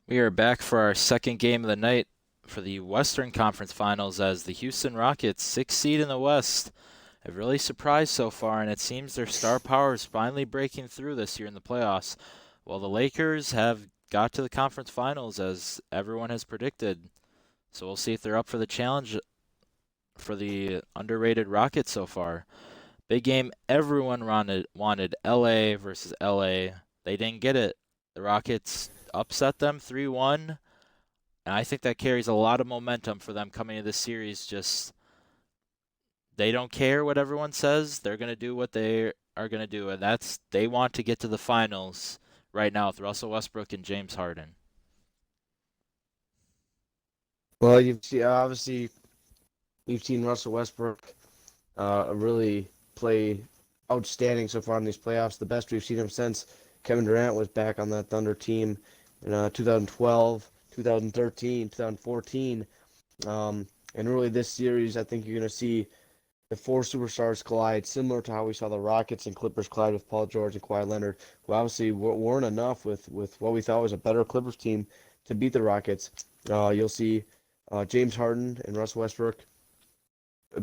We are back for our second game of the night for the Western Conference Finals as the Houston Rockets, sixth seed in the West, have really surprised so far, and it seems their star power is finally breaking through this year in the playoffs. While the Lakers have got to the conference finals as everyone has predicted. So we'll see if they're up for the challenge for the underrated Rockets so far. Big game everyone wanted LA versus LA. They didn't get it. The Rockets upset them 3-1. And I think that carries a lot of momentum for them coming into this series. Just they don't care what everyone says. They're going to do what they are going to do, and that's they want to get to the finals right now with Russell Westbrook and James Harden. Well, you've seen, obviously we've seen Russell Westbrook really play outstanding so far in these playoffs. The best we've seen him since Kevin Durant was back on that Thunder team in 2012, 2013, 2014. And really this series, I think you're going to see the four superstars collide, similar to how we saw the Rockets and Clippers collide with Paul George and Kawhi Leonard, who obviously weren't enough with what we thought was a better Clippers team to beat the Rockets. You'll see James Harden and Russell Westbrook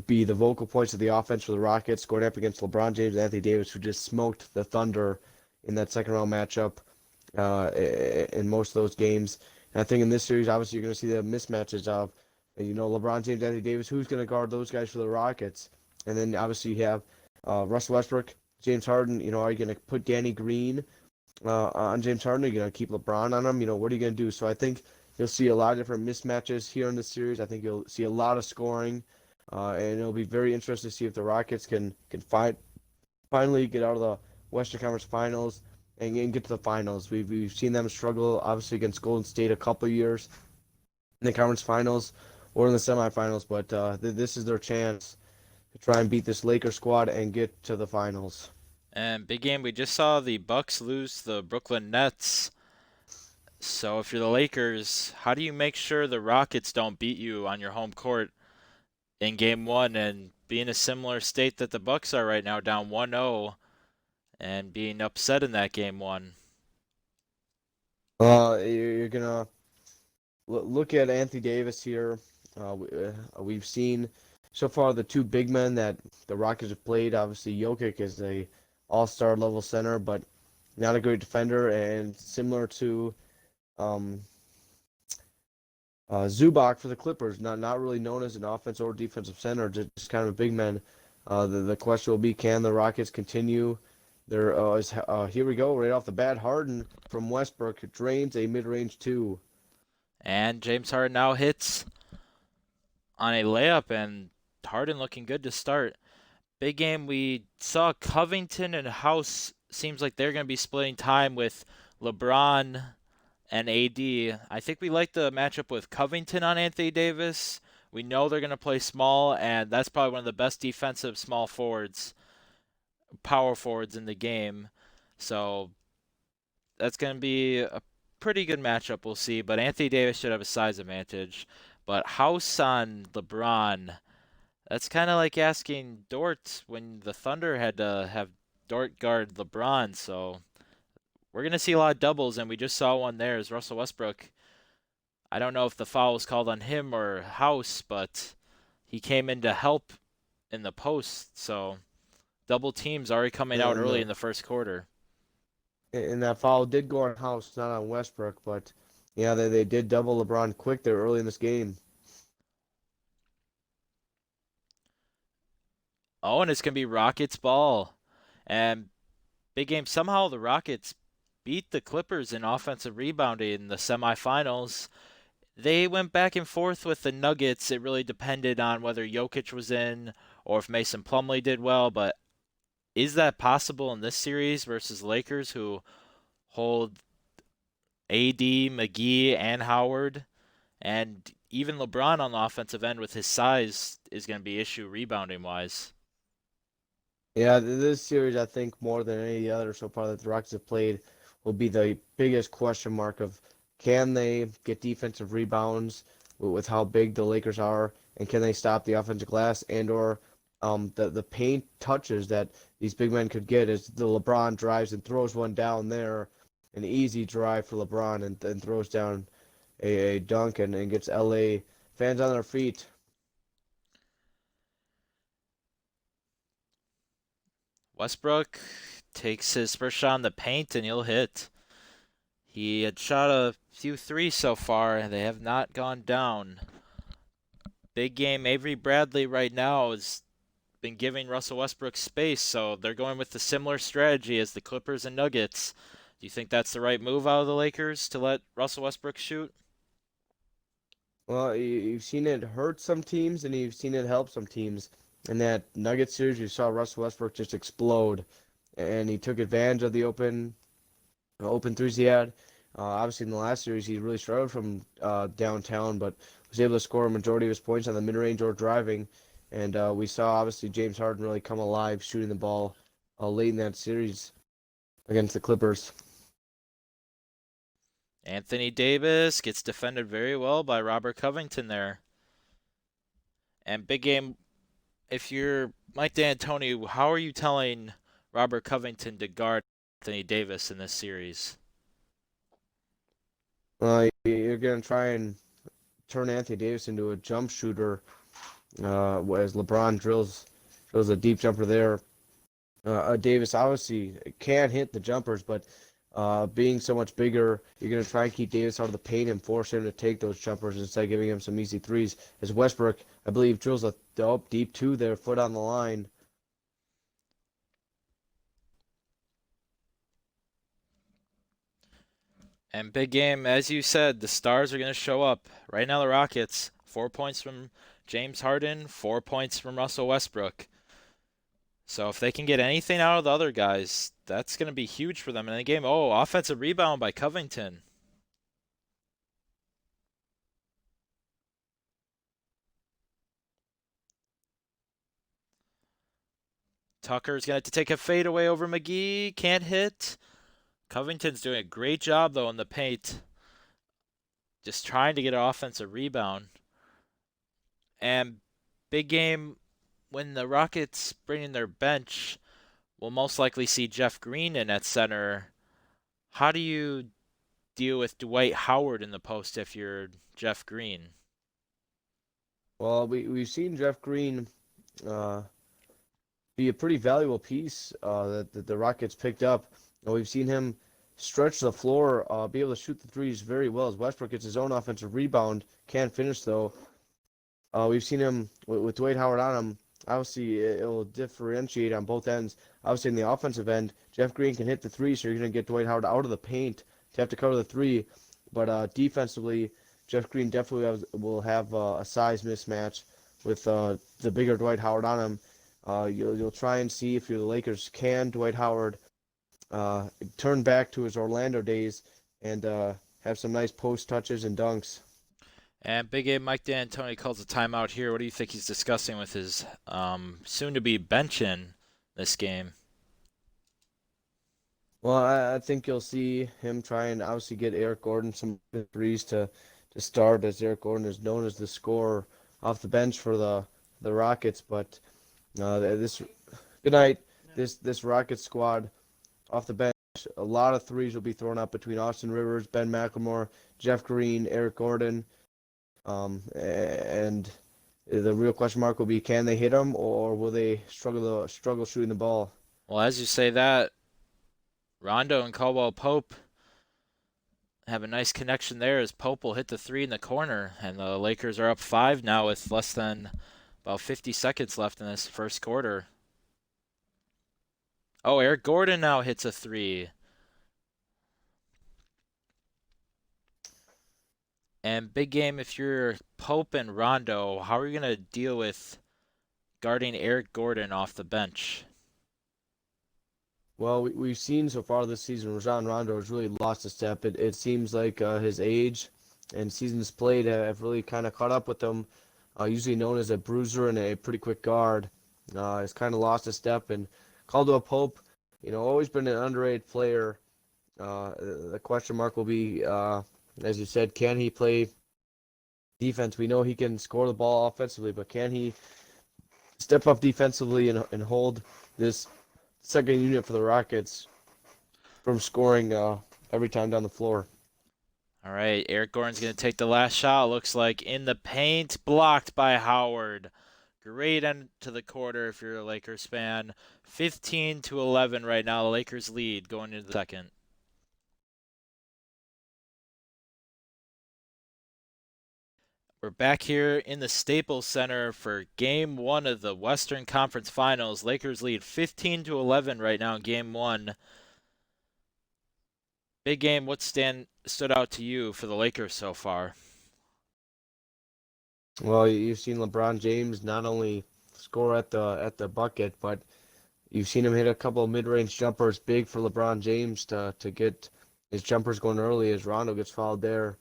be the vocal points of the offense for the Rockets, going up against LeBron James and Anthony Davis, who just smoked the Thunder in that second round matchup in most of those games. And I think in this series, obviously, you're going to see the mismatches of, LeBron James, Anthony Davis. Who's going to guard those guys for the Rockets? And then obviously you have Russell Westbrook, James Harden. Are you going to put Danny Green on James Harden? Are you going to keep LeBron on him? What are you going to do? So I think you'll see a lot of different mismatches here in this series. I think you'll see a lot of scoring. And it'll be very interesting to see if the Rockets can finally get out of the Western Conference Finals and get to the finals. We've seen them struggle, obviously, against Golden State a couple years in the conference finals or in the semifinals, but this is their chance to try and beat this Lakers squad and get to the finals. And big game, we just saw the Bucks lose the Brooklyn Nets. So if you're the Lakers, how do you make sure the Rockets don't beat you on your home court in game 1 and be in a similar state that the Bucks are right now, down 1-0 and being upset in that game 1? You're gonna look at Anthony Davis here. We've seen so far the two big men that the Rockets have played. Obviously, Jokic is a all-star level center, but not a great defender, and similar to um, Zubac for the Clippers, not really known as an offense or defensive center, just kind of a big man. The question will be, can the Rockets continue? Here we go, right off the bat. Harden from Westbrook drains a mid-range two. And James Harden now hits on a layup, and Harden looking good to start. Big game, we saw Covington and House seems like they're going to be splitting time with LeBron and AD. I think we like the matchup with Covington on Anthony Davis. We know they're going to play small, and that's probably one of the best defensive small forwards, power forwards in the game. So that's going to be a pretty good matchup, we'll see. But Anthony Davis should have a size advantage. But House on LeBron, that's kind of like asking Dort when the Thunder had to have Dort guard LeBron. So we're going to see a lot of doubles, and we just saw one there as Russell Westbrook. I don't know if the foul was called on him or House, but he came in to help in the post. So double teams already coming out And early the in the first quarter. and that foul did go on House, not on Westbrook, but yeah, they did double LeBron quick there early in this game. Oh, and it's going to be Rockets ball. And big game. Somehow the Rockets beat the Clippers in offensive rebounding in the semifinals. They went back and forth with the Nuggets. It really depended on whether Jokic was in or if Mason Plumlee did well. But is that possible in this series versus Lakers, who hold AD, McGee, and Howard, and even LeBron on the offensive end with his size is going to be issue rebounding wise. Yeah, this series, I think, more than any other so far that the Rockets have played, will be the biggest question mark of can they get defensive rebounds with how big the Lakers are, and can they stop the offensive glass and or the paint touches that these big men could get as the LeBron drives and throws one down there, an easy drive for LeBron and then throws down. a dunk and gets LA fans on their feet. Westbrook takes his first shot in the paint and he'll hit. He had shot a few threes so far, and they have not gone down. Big game Avery Bradley right now has been giving Russell Westbrook space, so they're going with the similar strategy as the Clippers and Nuggets. Do you think that's the right move out of the Lakers to let Russell Westbrook shoot? Well, you've seen it hurt some teams and you've seen it help some teams. In that Nuggets series, you saw Russell Westbrook just explode, and he took advantage of the open threes he had. Obviously, in the last series, he really struggled from downtown, but was able to score a majority of his points on the mid-range or driving. And we saw, obviously, James Harden really come alive shooting the ball late in that series against the Clippers. Anthony Davis gets defended very well by Robert Covington there. And big game, if you're Mike D'Antoni, how are you telling Robert Covington to guard Anthony Davis in this series? You're going to try and turn Anthony Davis into a jump shooter as LeBron drills a deep jumper there. Davis obviously can hit the jumpers, but being so much bigger, you're going to try and keep Davis out of the paint and force him to take those jumpers instead of giving him some easy threes. As Westbrook, I believe, drills a dope deep two there, foot on the line. And big game, as you said, the stars are going to show up. Right now, the Rockets, 4 points from James Harden, 4 points from Russell Westbrook. So if they can get anything out of the other guys, that's going to be huge for them in the game. Oh, offensive rebound by Covington. Tucker's going to have to take a fadeaway over McGee. Can't hit. Covington's doing a great job, though, in the paint. Just trying to get an offensive rebound. And big game, when the Rockets bring in their bench, we'll most likely see Jeff Green in at center. How do you deal with Dwight Howard in the post if you're Jeff Green? Well, we've seen Jeff Green uh, be a pretty valuable piece that the Rockets picked up. We've seen him stretch the floor, be able to shoot the threes very well. As Westbrook gets his own offensive rebound, can't finish though. We've seen him with Dwight Howard on him. Obviously, it will differentiate on both ends. Obviously, in the offensive end, Jeff Green can hit the three, so you're going to get Dwight Howard out of the paint to have to cover the three. But defensively, Jeff Green definitely will have a size mismatch with the bigger Dwight Howard on him. You'll try and see if you're the Lakers, can Dwight Howard turn back to his Orlando days and have some nice post touches and dunks. And Big A Mike D'Antoni calls a timeout here. What do you think he's discussing with his soon-to-be bench in this game? Well, I think you'll see him try and obviously get Eric Gordon some threes to start, as Eric Gordon is known as the scorer off the bench for the Rockets. But this good night, this Rockets squad off the bench, a lot of threes will be thrown up between Austin Rivers, Ben McLemore, Jeff Green, Eric Gordon. And the real question mark will be, can they hit them or will they struggle shooting the ball? Well, as you say that, Rondo and Caldwell Pope have a nice connection there as Pope will hit the three in the corner, and the Lakers are up 5 now with less than about 50 seconds left in this first quarter. Oh, Eric Gordon now hits a three. And big game, if you're Pope and Rondo, how are you going to deal with guarding Eric Gordon off the bench? Well, we've seen so far this season, Rajon Rondo has really lost a step. It seems like his age and seasons played have really kind of caught up with him. Usually known as a bruiser and a pretty quick guard. He's kind of lost a step. And Caldwell Pope, always been an underrated player. The question mark will be, as you said, can he play defense? We know he can score the ball offensively, but can he step up defensively and hold this second unit for the Rockets from scoring every time down the floor? All right, Eric Gordon's going to take the last shot. Looks like in the paint, blocked by Howard. Great end to the quarter if you're a Lakers fan. 15-11 right now. The Lakers lead going into the second. We're back here in the Staples Center for game one of the Western Conference Finals. Lakers lead 15-11 right now in game one. Big game, what stood out to you for the Lakers so far? Well, you've seen LeBron James not only score at the bucket, but you've seen him hit a couple of mid-range jumpers, big for LeBron James to get his jumpers going early as Rondo gets fouled there.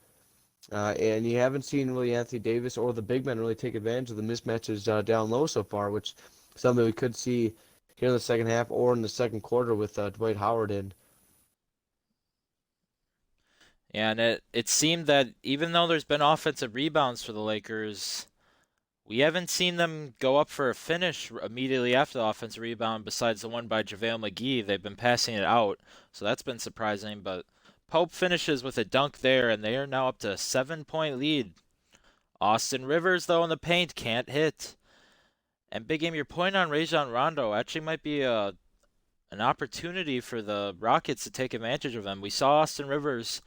And you haven't seen really Anthony Davis or the big men really take advantage of the mismatches down low so far, which something we could see here in the second half or in the second quarter with Dwight Howard in. And it seemed that even though there's been offensive rebounds for the Lakers, we haven't seen them go up for a finish immediately after the offensive rebound besides the one by JaVale McGee. They've been passing it out, so that's been surprising. But Pope finishes with a dunk there, and they are now up to a 7-point lead. Austin Rivers, though, in the paint, can't hit. And big game, your point on Rajon Rondo actually might be an opportunity for the Rockets to take advantage of him. We saw Austin Rivers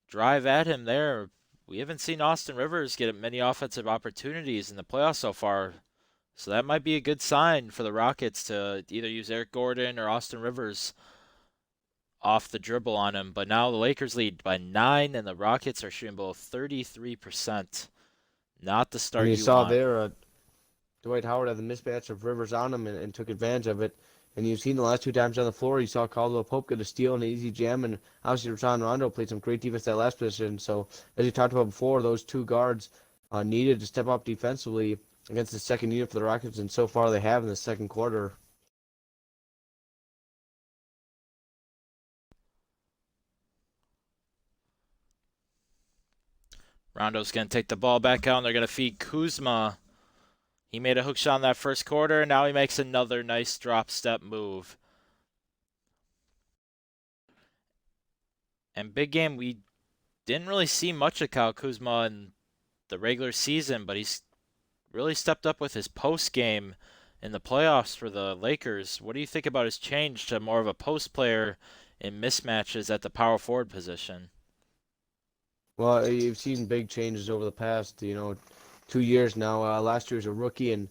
drive at him there. We haven't seen Austin Rivers get many offensive opportunities in the playoffs so far. So that might be a good sign for the Rockets to either use Eric Gordon or Austin Rivers off the dribble on him. But now the Lakers lead by 9, and the Rockets are shooting below 33%. Not the And start you you saw want. there Dwight Howard had the mismatch of Rivers on him and took advantage of it. And you've seen the last two times on the floor, you saw Caldwell Pope get a steal and an easy jam, and obviously Rajon Rondo played some great defense that last position. So as you talked about before, those two guards needed to step up defensively against the second unit for the Rockets, and so far they have in the second quarter. Rondo's going to take the ball back out, and they're going to feed Kuzma. He made a hook shot in that first quarter, and now he makes another nice drop step move. And big game, we didn't really see much of Kyle Kuzma in the regular season, but he's really stepped up with his post game in the playoffs for the Lakers. What do you think about his change to more of a post player in mismatches at the power forward position? Well, you've seen big changes over the past, 2 years now. Last year was a rookie, and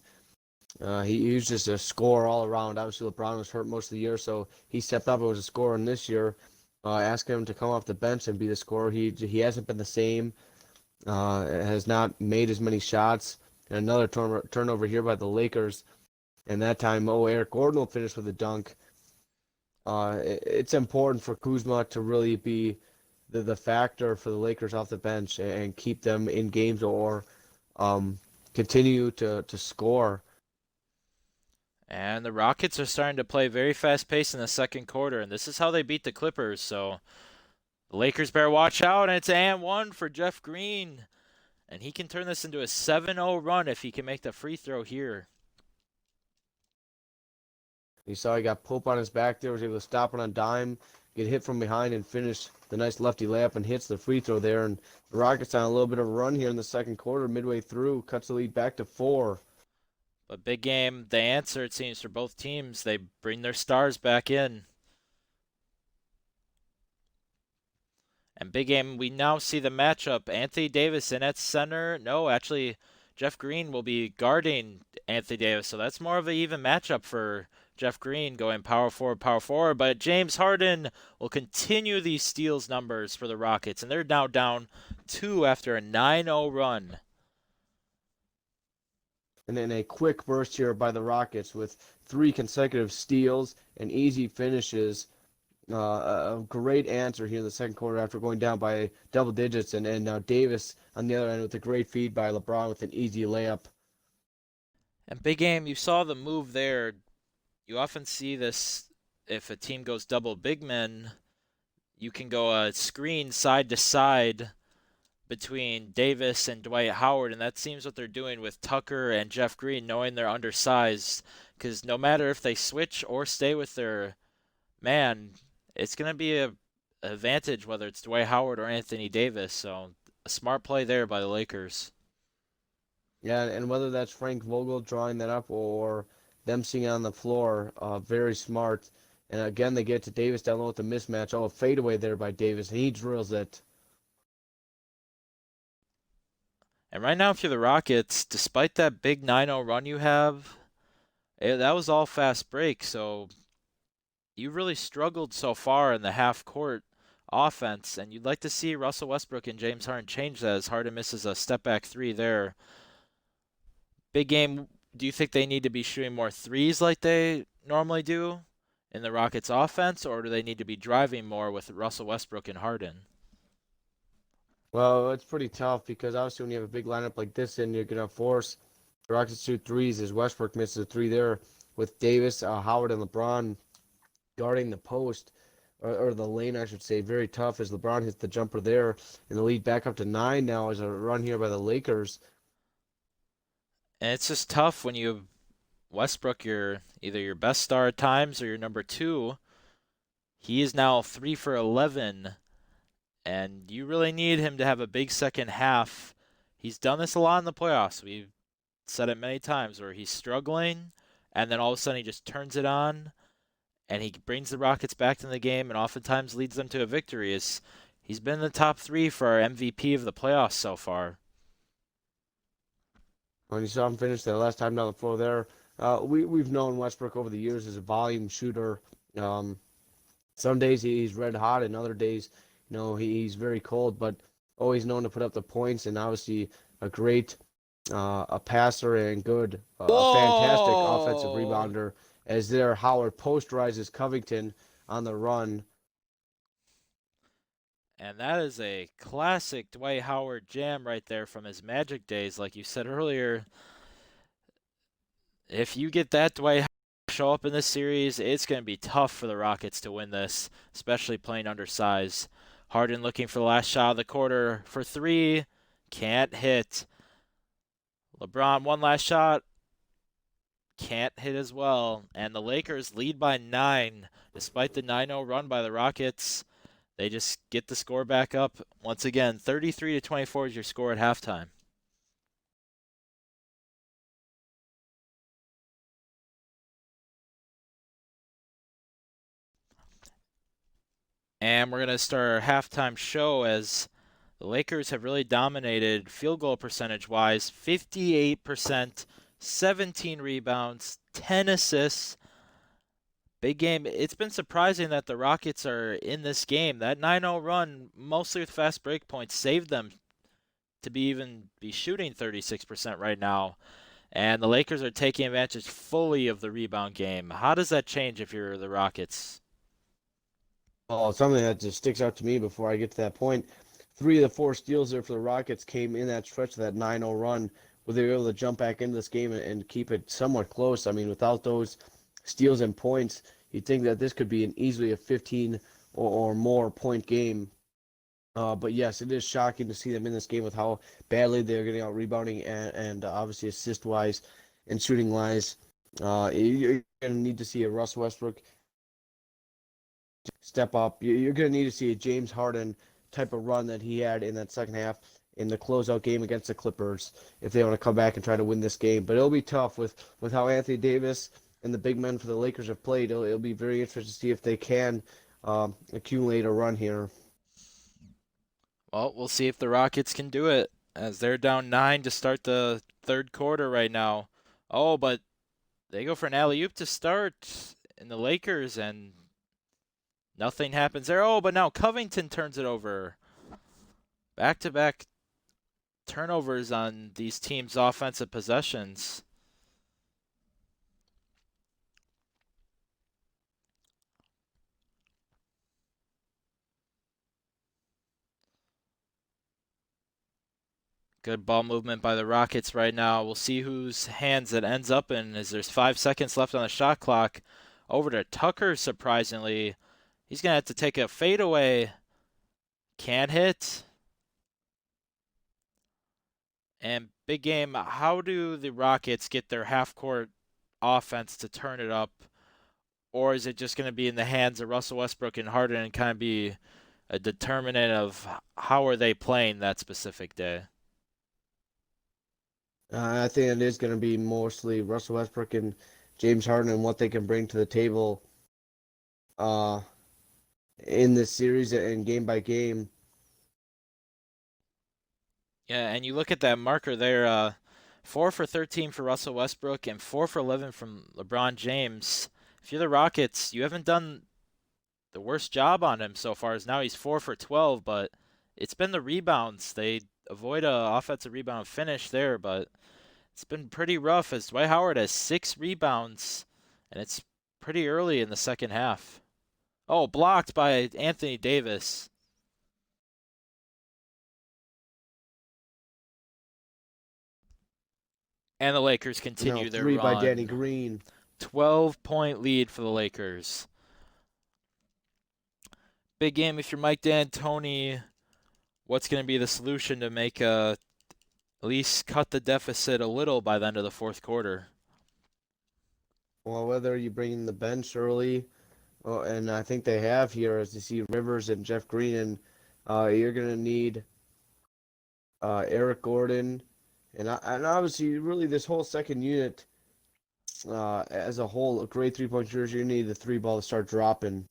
he was just a scorer all around. Obviously, LeBron was hurt most of the year, so he stepped up and was a scorer. And this year, asking him to come off the bench and be the scorer, he hasn't been the same. Has not made as many shots. And another turnover here by the Lakers. And that time, Eric Gordon will finish with a dunk. It's important for Kuzma to really be the factor for the Lakers off the bench and keep them in games or continue to score. And the Rockets are starting to play very fast pace in the second quarter, and this is how they beat the Clippers. So the Lakers better watch out, and it's and one for Jeff Green. And he can turn this into a 7-0 run if he can make the free throw here. You saw he got Pope on his back there, was able to stop it on dime, get hit from behind, and finish the nice lefty layup and hits the free throw there. And the Rockets on a little bit of a run here in the second quarter, midway through, cuts the lead back to 4. But big game, the answer, it seems, for both teams. They bring their stars back in. And big game, we now see the matchup. Anthony Davis in at center. No, actually, Jeff Green will be guarding Anthony Davis. So that's more of an even matchup for Jeff Green going power forward, power forward. But James Harden will continue these steals numbers for the Rockets. And they're now down 2 after a 9-0 run. And then a quick burst here by the Rockets with 3 consecutive steals and easy finishes. A great answer here in the second quarter after going down by double digits. And now Davis on the other end with a great feed by LeBron with an easy layup. And big game, you saw the move there. You often see this if a team goes double big men, you can go a screen side to side between Davis and Dwight Howard, and that seems what they're doing with Tucker and Jeff Green, knowing they're undersized. Because no matter if they switch or stay with their man, it's going to be advantage, whether it's Dwight Howard or Anthony Davis. So a smart play there by the Lakers. Yeah, and whether that's Frank Vogel drawing that up or them seeing it on the floor, very smart. And again, they get to Davis down low with the mismatch. Oh, a fadeaway there by Davis, and he drills it. And right now, if you're the Rockets, despite that big 9-0 run you have, that was all fast break. So you really struggled so far in the half court offense, and you'd like to see Russell Westbrook and James Harden change that as Harden misses a step back three there. Big game, do you think they need to be shooting more threes like they normally do in the Rockets offense, or do they need to be driving more with Russell Westbrook and Harden? Well, it's pretty tough because obviously when you have a big lineup like this, and you're gonna force the Rockets to shoot threes as Westbrook misses a three there with Davis, Howard, and LeBron guarding the post or the lane, I should say. Very tough as LeBron hits the jumper there, and the lead back up to 9 now as a run here by the Lakers. And it's just tough when you Westbrook, you're either your best star at times or your number two. He is now 3 for 11, and you really need him to have a big second half. He's done this a lot in the playoffs. We've said it many times where he's struggling, and then all of a sudden he just turns it on, and he brings the Rockets back in the game, and oftentimes leads them to a victory. He's been in the top three for our MVP of the playoffs so far. When you saw him finish that last time down the floor there, we've known Westbrook over the years as a volume shooter. Um, some days he's red hot, and other days, he's very cold, but always known to put up the points, and obviously a great a passer and a fantastic offensive Whoa! rebounder. As there, Howard posterizes Covington on the run. And that is a classic Dwight Howard jam right there from his Magic days. Like you said earlier, if you get that Dwight Howard show up in this series, it's going to be tough for the Rockets to win this, especially playing undersized. Harden looking for the last shot of the quarter for three. Can't hit. LeBron, one last shot. Can't hit as well. And the Lakers lead by 9, despite the 9-0 run by the Rockets. They just get the score back up. Once again, 33 to 24 is your score at halftime. And we're going to start our halftime show as the Lakers have really dominated field goal percentage wise 58%, 17 rebounds, 10 assists. Big game. It's been surprising that the Rockets are in this game. That 9-0 run, mostly with fast break points, saved them to be shooting 36% right now. And the Lakers are taking advantage fully of the rebound game. How does that change if you're the Rockets? Oh, something that just sticks out to me before I get to that point. Three of the four steals there for the Rockets came in that stretch of that 9-0 run, where they were able to jump back into this game and keep it somewhat close. I mean, without those steals and points, you'd think that this could be an easily a 15 or more point game. But yes, it is shocking to see them in this game with how badly they're getting out rebounding and obviously assist wise and shooting wise. You're going to need to see a Russ Westbrook step up. You're going to need to see a James Harden type of run that he had in that second half in the closeout game against the Clippers if they want to come back and try to win this game. But it'll be tough with how Anthony Davis and the big men for the Lakers have played. It'll be very interesting to see if they can accumulate a run here. Well, we'll see if the Rockets can do it as they're down 9 to start the third quarter right now. Oh, but they go for an alley-oop to start in the Lakers and nothing happens there. Oh, but now Covington turns it over. Back-to-back turnovers on these teams' offensive possessions. Good ball movement by the Rockets right now. We'll see whose hands it ends up in as there's 5 seconds left on the shot clock. Over to Tucker, surprisingly. He's going to have to take a fadeaway. Can't hit. And big game, how do the Rockets get their half court offense to turn it up? Or is it just going to be in the hands of Russell Westbrook and Harden and kind of be a determinant of how are they playing that specific day. I think it is going to be mostly Russell Westbrook and James Harden and what they can bring to the table uh, in this series and game by game. Yeah, and you look at that marker there, 4 for 13 for Russell Westbrook and 4 for 11 from LeBron James. If you're the Rockets, you haven't done the worst job on him so far. As now he's 4 for 12, but it's been the rebounds. They avoid a offensive rebound finish there, but it's been pretty rough as Dwight Howard has 6 rebounds, and it's pretty early in the second half. Oh, blocked by Anthony Davis. And the Lakers No, continue their 3 by Danny run. Green. 12-point lead for the Lakers. Big game if you're Mike D'Antoni. What's going to be the solution to make at least cut the deficit a little by the end of the fourth quarter? Well, whether you bring in the bench early, and I think they have here, as you see Rivers and Jeff Green, and you're going to need Eric Gordon, and obviously, really, this whole second unit as a whole, a great 3-point shooters. You need the three ball to start dropping.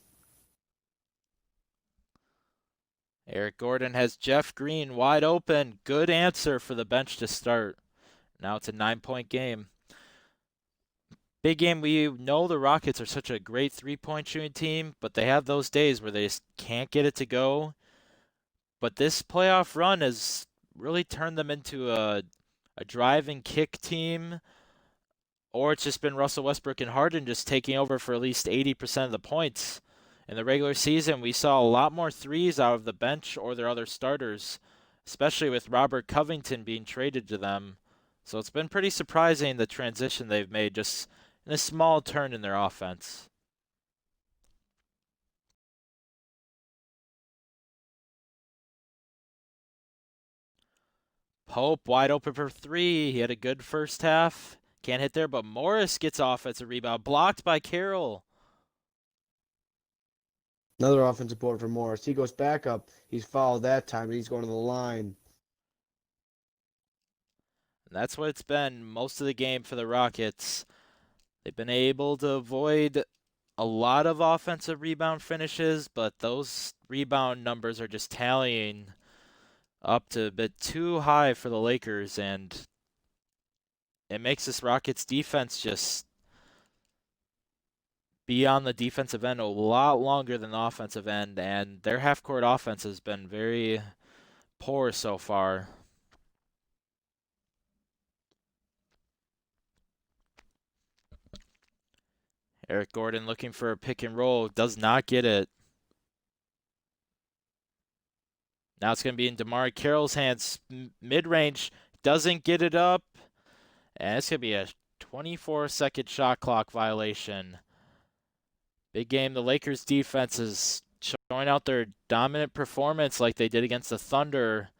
Eric Gordon has Jeff Green wide open. Good answer for the bench to start. Now it's a 9-point game. Big game. We know the Rockets are such a great 3-point shooting team, but they have those days where they just can't get it to go. But this playoff run has really turned them into a drive and kick team, or it's just been Russell Westbrook and Harden just taking over for at least 80% of the points. In the regular season, we saw a lot more threes out of the bench or their other starters, especially with Robert Covington being traded to them. So it's been pretty surprising the transition they've made just in a small turn in their offense. Pope wide open for 3. He had a good first half. Can't hit there, but Morris gets offensive rebound. Blocked by Carroll. Another offensive board for Morris. He goes back up. He's fouled that time, and he's going to the line. And that's what it's been most of the game for the Rockets. They've been able to avoid a lot of offensive rebound finishes, but those rebound numbers are just tallying up to a bit too high for the Lakers, and it makes this Rockets defense just be on the defensive end a lot longer than the offensive end, and their half-court offense has been very poor so far. Eric Gordon looking for a pick and roll, does not get it. Now it's going to be in DeMar Carroll's hands. Mid-range, doesn't get it up. And it's going to be a 24-second shot clock violation. Big game. The Lakers defense is showing out their dominant performance like they did against the Thunder.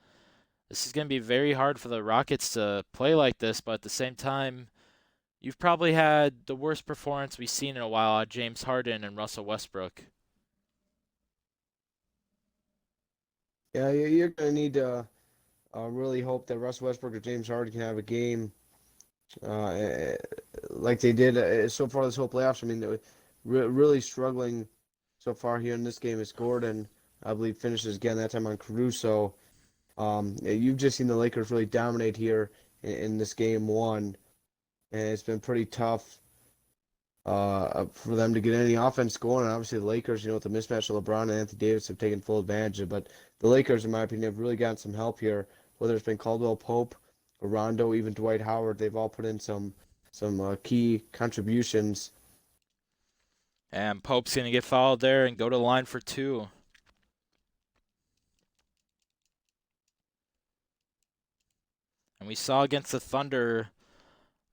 This is going to be very hard for the Rockets to play like this, but at the same time, you've probably had the worst performance we've seen in a while out of James Harden and Russell Westbrook. Yeah, you're going to need to really hope that Russell Westbrook or James Harden can have a game like they did so far this whole playoffs. I mean, they're really struggling so far here in this game is Gordon. I believe finishes again that time on Caruso. You've just seen the Lakers really dominate here in this game one, and it's been pretty tough for them to get any offense going. And obviously, the Lakers, with the mismatch of LeBron and Anthony Davis, have taken full advantage of. But the Lakers, in my opinion, have really gotten some help here. Whether it's been Caldwell Pope, or Rondo, even Dwight Howard, they've all put in some key contributions. And Pope's going to get fouled there and go to the line for 2. And we saw against the Thunder,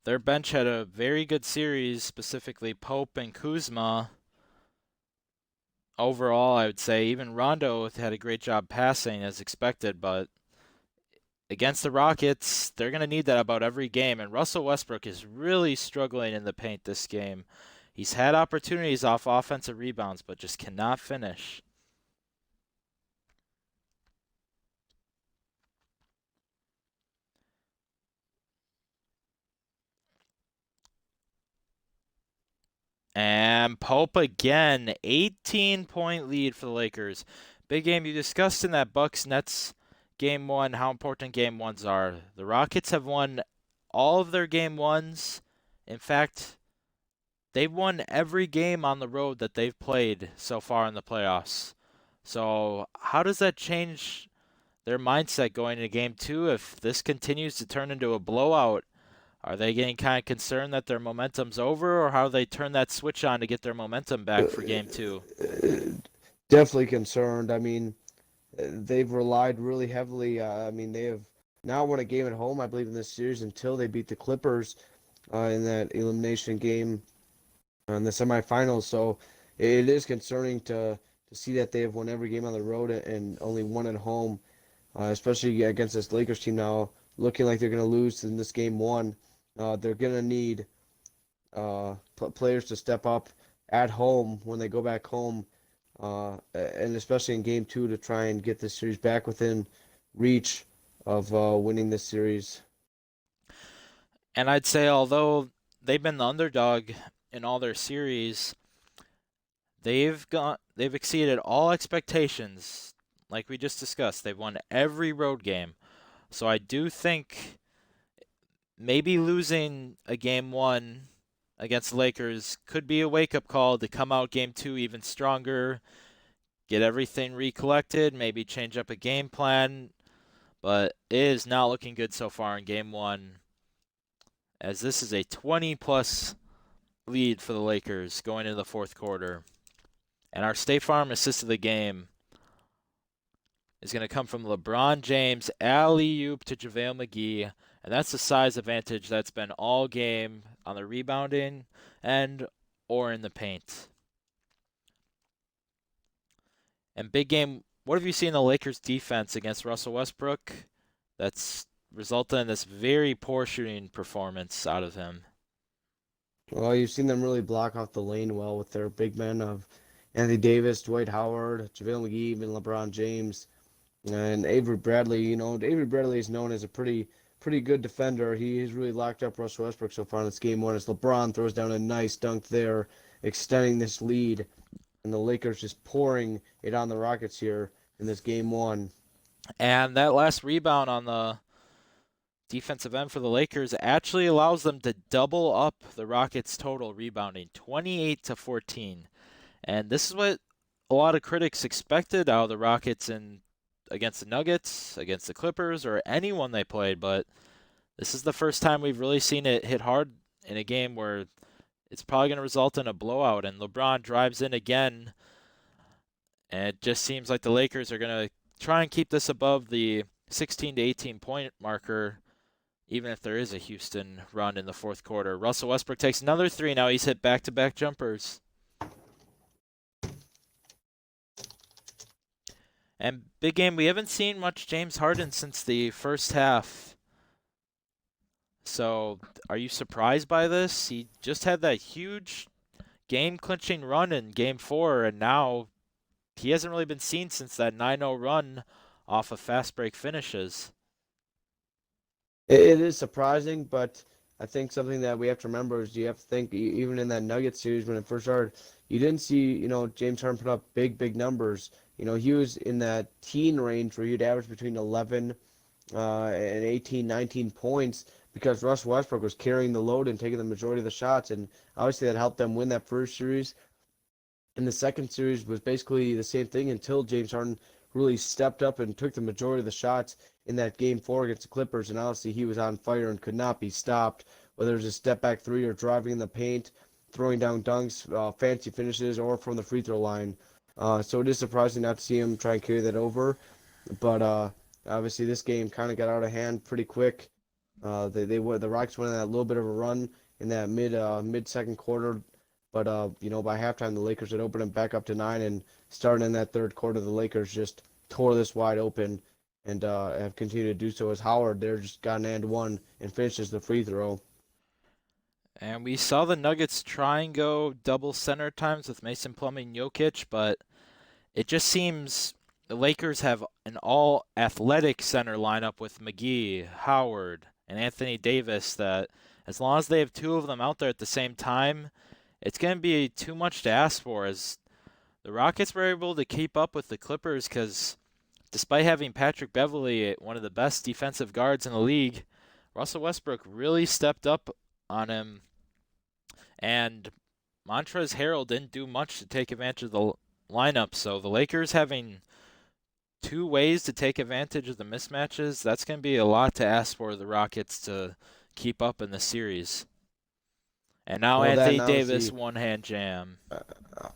their bench had a very good series, specifically Pope and Kuzma. Overall, I would say even Rondo had a great job passing as expected, but against the Rockets, they're going to need that about every game. And Russell Westbrook is really struggling in the paint this game. He's had opportunities off offensive rebounds, but just cannot finish. And Pope again, 18-point lead for the Lakers. Big game you discussed in that Bucks Nets game one, how important game ones are. The Rockets have won all of their game ones. In fact, they've won every game on the road that they've played so far in the playoffs. So, how does that change their mindset going into game two if this continues to turn into a blowout? Are they getting kind of concerned that their momentum's over, or how do they turn that switch on to get their momentum back for game two? Definitely concerned. I mean, they've relied really heavily. I mean, they have now won a game at home, I believe, in this series until they beat the Clippers in that elimination game in the semifinals. So it is concerning to see that they have won every game on the road and only one at home, especially against this Lakers team now, looking like they're going to lose in this game one. They're going to need players to step up at home when they go back home, and especially in game two to try and get this series back within reach of winning this series. And I'd say, although they've been the underdog in all their series, they've exceeded all expectations. Like we just discussed, they've won every road game. So I do think maybe losing a game one against the Lakers could be a wake up call to come out game two even stronger, get everything recollected, maybe change up a game plan. But it is not looking good so far in game one, as this is a 20-plus lead for the Lakers going into the fourth quarter. And our State Farm assist of the game is going to come from LeBron James, alley-oop to JaVale McGee. And that's the size advantage that's been all game on the rebounding end or in the paint. And big game, what have you seen in the Lakers defense against Russell Westbrook that's resulted in this very poor shooting performance out of him? Well, you've seen them really block off the lane well with their big men of Anthony Davis, Dwight Howard, JaVale McGee, even LeBron James, and Avery Bradley. You know, Avery Bradley is known as a pretty good defender. He has really locked up Russell Westbrook so far in this game one as LeBron throws down a nice dunk there, extending this lead, and the Lakers just pouring it on the Rockets here in this game one. And that last rebound on the defensive end for the Lakers actually allows them to double up the Rockets' total rebounding, 28 to 14. And this is what a lot of critics expected out of the Rockets in against the Nuggets, against the Clippers, or anyone they played. But this is the first time we've really seen it hit hard in a game where it's probably going to result in a blowout. And LeBron drives in again, and it just seems like the Lakers are going to try and keep this above the 16 to 18 point marker, even if there is a Houston run in the fourth quarter. Russell Westbrook takes another three. Now he's hit back-to-back jumpers. And big game, we haven't seen much James Harden since the first half. So are you surprised by this? He just had that huge game-clinching run in game four, and now he hasn't really been seen since that 9-0 run off of fast break finishes. It is surprising, but I think something that we have to remember is you have to think even in that Nuggets series when it first started, you didn't see, James Harden put up big numbers. He was in that teen range where he'd average between 11 and 18, 19 points because Russ Westbrook was carrying the load and taking the majority of the shots, and obviously that helped them win that first series. And the second series was basically the same thing until James Harden really stepped up and took the majority of the shots in that game four against the Clippers. And honestly, he was on fire and could not be stopped, whether it was a step back three or driving in the paint, throwing down dunks, fancy finishes, or from the free throw line. So it is surprising not to see him try and carry that over. But obviously, this game kind of got out of hand pretty quick. The Rockets went on that little bit of a run in that mid second quarter, but by halftime the Lakers had opened it back up to 9, and starting in that third quarter, the Lakers just tore this wide open, and have continued to do so as Howard there just got an and one and finishes the free throw. And we saw the Nuggets try and go double center times with Mason Plumlee and Jokic, but it just seems the Lakers have an all athletic center lineup with McGee, Howard, and Anthony Davis that as long as they have two of them out there at the same time, it's going to be too much to ask for as the Rockets were able to keep up with the Clippers because despite having Patrick Beverley, one of the best defensive guards in the league, Russell Westbrook really stepped up on him, and Montrezl Harrell didn't do much to take advantage of the lineup. So the Lakers having two ways to take advantage of the mismatches, that's going to be a lot to ask for the Rockets to keep up in the series. And now Well, that Anthony and Davis, obviously, one hand jam. uh,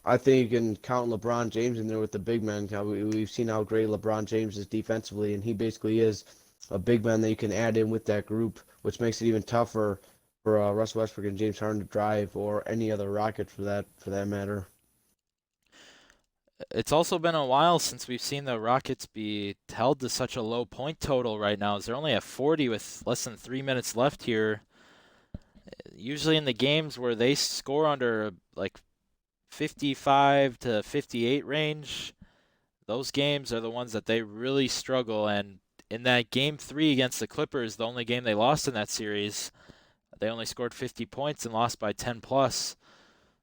I think you can count LeBron James in there with the big men. We've seen how great LeBron James is defensively, and he basically is a big man that you can add in with that group, which makes it even tougher for Russell Westbrook and James Harden to drive, or any other Rocket for that matter. It's also been a while since we've seen the Rockets be held to such a low point total right now, as they're only at 40 with less than 3 minutes left here. Usually in the games where they score under like 55 to 58 range, those games are the ones that they really struggle. And in that game 3 against the Clippers, the only game they lost in that series, they only scored 50 points and lost by 10 plus.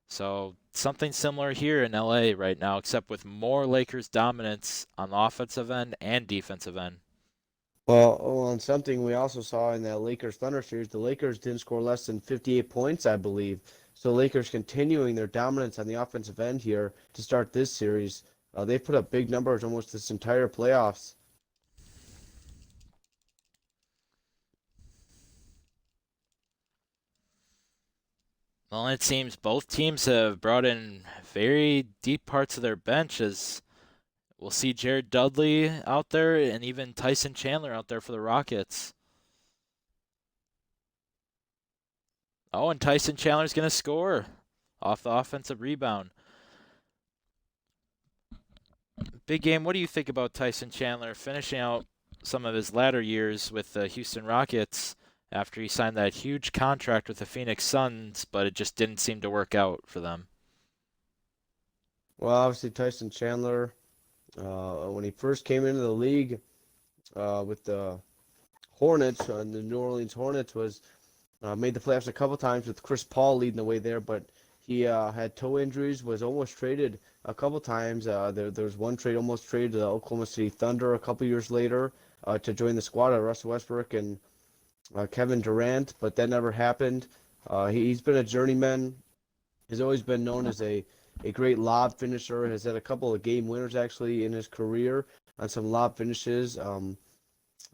So something similar here in LA right now, except with more Lakers dominance on the offensive end and defensive end. And something we also saw in that Lakers Thunder series, the Lakers didn't score less than 58 points, I believe. So Lakers continuing their dominance on the offensive end here to start this series. They put up big numbers almost this entire playoffs. Well, it seems both teams have brought in very deep parts of their bench as we'll see Jared Dudley out there and even Tyson Chandler out there for the Rockets. Oh, and Tyson Chandler's going to score off the offensive rebound. Big game, what do you think about Tyson Chandler finishing out some of his latter years with the Houston Rockets after he signed that huge contract with the Phoenix Suns, but it just didn't seem to work out for them? Well, obviously Tyson Chandler, when he first came into the league with the Hornets, the New Orleans Hornets, was made the playoffs a couple times with Chris Paul leading the way there, but he had toe injuries, was almost traded a couple times. There was one trade almost traded to the Oklahoma City Thunder a couple years later to join the squad of Russell Westbrook and Kevin Durant, but that never happened. He's been a journeyman. He's always been known as a great lob finisher. Has had a couple of game winners actually in his career on some lob finishes.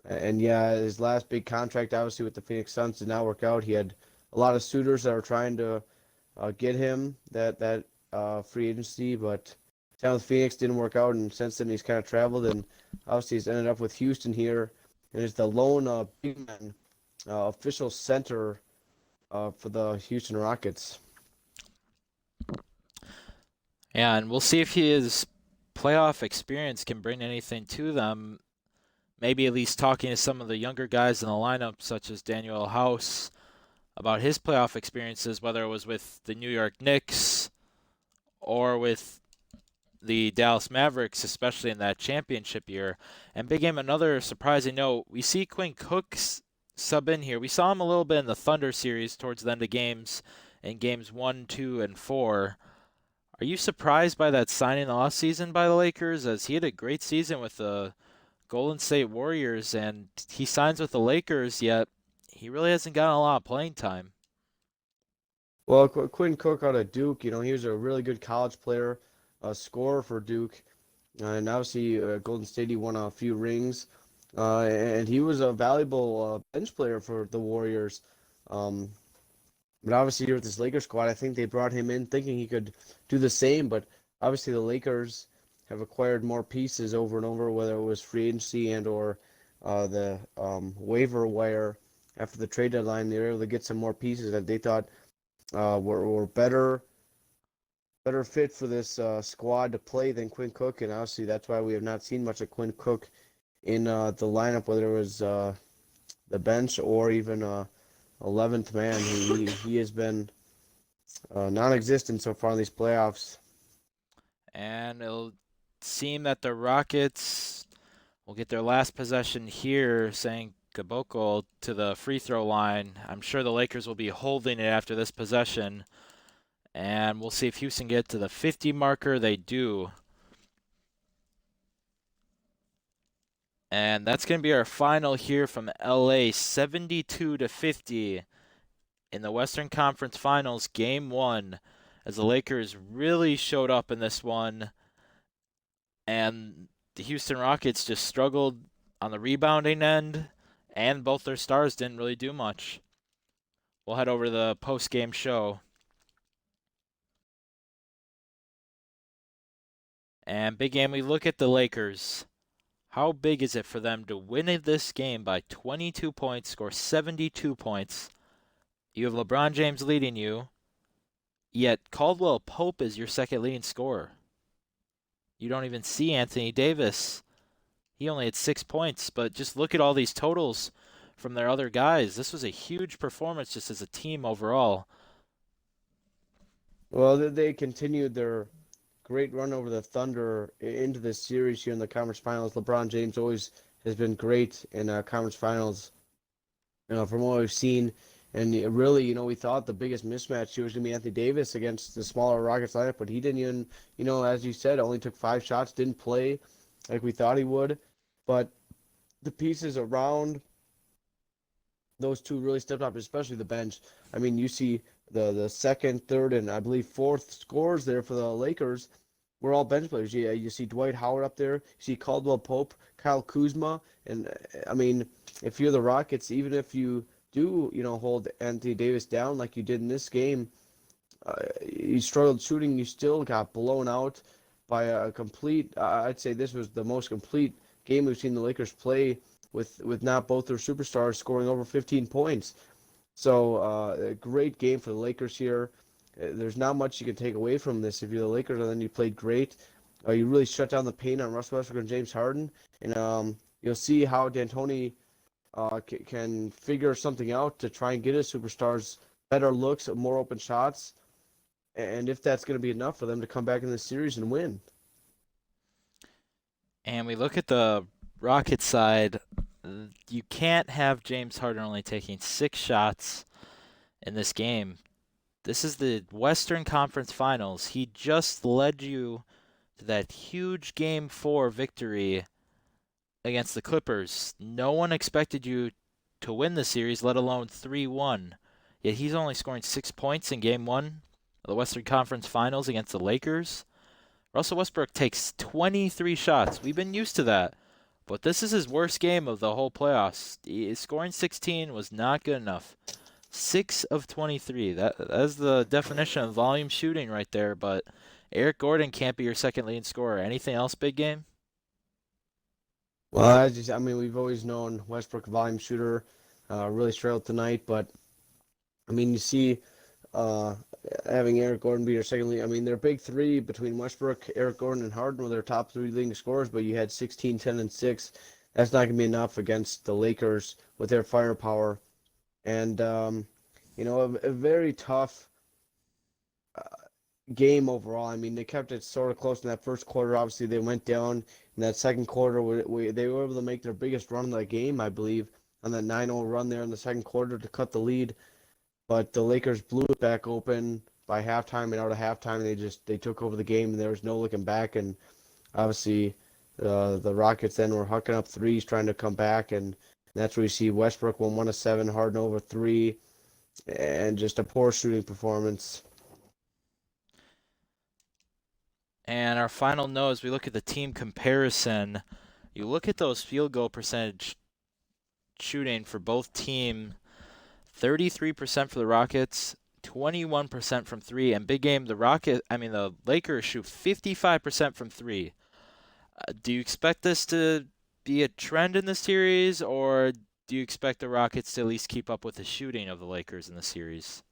And yeah, his last big contract, obviously with the Phoenix Suns, did not work out. He had a lot of suitors that were trying to get him that free agency, but down with Phoenix didn't work out, and since then he's kind of traveled, and obviously he's ended up with Houston here, and is the lone big man official center for the Houston Rockets. Yeah, and we'll see if his playoff experience can bring anything to them. Maybe at least talking to some of the younger guys in the lineup, such as Daniel House, about his playoff experiences, whether it was with the New York Knicks or with the Dallas Mavericks, especially in that championship year. And big game, another surprising note, we see Quinn Cook's sub in here. We saw him a little bit in the Thunder series towards the end of games in games 1, 2, and 4. Are you surprised by that signing last season by the Lakers? As he had a great season with the Golden State Warriors, and he signs with the Lakers, yet he really hasn't gotten a lot of playing time. Well, Quinn Cook out of Duke, he was a really good college player, a scorer for Duke, and obviously Golden State he won a few rings, and he was a valuable bench player for the Warriors. Um, but obviously here with this Lakers squad, I think they brought him in thinking he could do the same, but obviously the Lakers have acquired more pieces over and over, whether it was free agency and or the waiver wire after the trade deadline. They were able to get some more pieces that they thought were better fit for this squad to play than Quinn Cook, and obviously that's why we have not seen much of Quinn Cook in the lineup, whether it was the bench or even 11th man. He has been non-existent so far in these playoffs. And it'll seem that the Rockets will get their last possession here, saying Caboclo to the free throw line. I'm sure the Lakers will be holding it after this possession. And we'll see if Houston get to the 50 marker. They do. And that's going to be our final here from LA, 72-50 in the Western Conference Finals, Game 1, as the Lakers really showed up in this one, and the Houston Rockets just struggled on the rebounding end, and both their stars didn't really do much. We'll head over to the post-game show. And big game, we look at the Lakers. How big is it for them to win this game by 22 points, score 72 points? You have LeBron James leading you, yet Caldwell Pope is your second leading scorer. You don't even see Anthony Davis. He only had 6 points, but just look at all these totals from their other guys. This was a huge performance just as a team overall. Well, they continued their great run over the Thunder into this series here in the conference finals. LeBron James always has been great in conference finals, from what we've seen. And really, we thought the biggest mismatch here was going to be Anthony Davis against the smaller Rockets lineup, but he didn't even, as you said, only took 5 shots, didn't play like we thought he would. But the pieces around those two really stepped up, especially the bench. I mean, you see the second, third, and I believe fourth scores there for the Lakers were all bench players. You see Dwight Howard up there. You see Caldwell Pope, Kyle Kuzma, and I mean, if you're the Rockets, even if you do, hold Anthony Davis down like you did in this game, you struggled shooting. You still got blown out by a complete. I'd say this was the most complete game we've seen the Lakers play with not both their superstars scoring over 15 points. So a great game for the Lakers here. There's not much you can take away from this. If you're the Lakers, and then you played great. You really shut down the paint on Russell Westbrook and James Harden, and you'll see how D'Antoni can figure something out to try and get his superstars better looks, more open shots, and if that's going to be enough for them to come back in this series and win. And we look at the Rockets side. You can't have James Harden only taking 6 shots in this game. This is the Western Conference Finals. He just led you to that huge Game 4 victory against the Clippers. No one expected you to win the series, let alone 3-1. Yet he's only scoring 6 points in Game 1 of the Western Conference Finals against the Lakers. Russell Westbrook takes 23 shots. We've been used to that. But this is his worst game of the whole playoffs. Scoring 16 was not good enough. 6 of 23. That's the definition of volume shooting right there. But Eric Gordon can't be your second leading scorer. Anything else, big game? Well, I mean, we've always known Westbrook volume shooter, really struggled tonight. But I mean, you see, uh, having Eric Gordon be your second lead. I mean, their big three between Westbrook, Eric Gordon, and Harden were their top three leading scorers. But you had 16, 10, and 6. That's not going to be enough against the Lakers with their firepower. And a very tough game overall. I mean, they kept it sort of close in that first quarter. Obviously, they went down in that second quarter. They were able to make their biggest run of the game, I believe, on that 9-0 run there in the second quarter to cut the lead. But the Lakers blew it back open by halftime, and out of halftime, they took over the game, and there was no looking back. And obviously, the Rockets then were hucking up threes, trying to come back, and that's where you see Westbrook won 1 of 7, Harden over 3, and just a poor shooting performance. And our final note as we look at the team comparison, you look at those field goal percentage shooting for both teams. 33% for the Rockets, 21% from 3, and big game the Lakers shoot 55% from 3. Do you expect this to be a trend in the series, or do you expect the Rockets to at least keep up with the shooting of the Lakers in the series?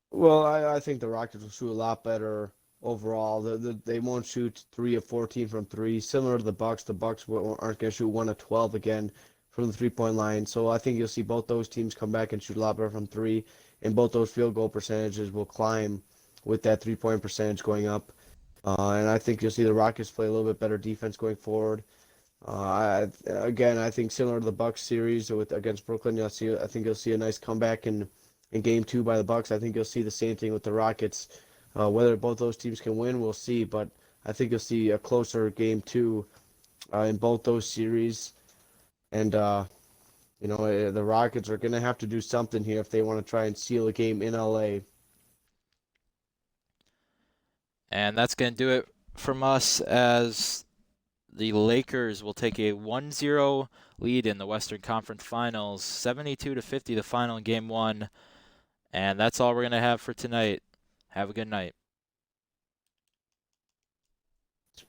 Well, I think the Rockets will shoot a lot better overall. They won't shoot 3 of 14 from 3, similar to the Bucks. The Bucks aren't going to shoot 1 of 12 again from the 3-point line. So I think you'll see both those teams come back and shoot a lot better from 3, and both those field goal percentages will climb with that 3-point percentage going up. And I think you'll see the Rockets play a little bit better defense going forward. I think similar to the Bucks series against Brooklyn, I think you'll see a nice comeback in Game 2 by the Bucks. I think you'll see the same thing with the Rockets Whether both those teams can win, we'll see. But I think you'll see a closer game two in both those series. And the Rockets are going to have to do something here if they want to try and seal a game in LA. And that's going to do it from us, as the Lakers will take a 1-0 lead in the Western Conference Finals, 72-50 the final in game one. And that's all we're going to have for tonight. Have a good night.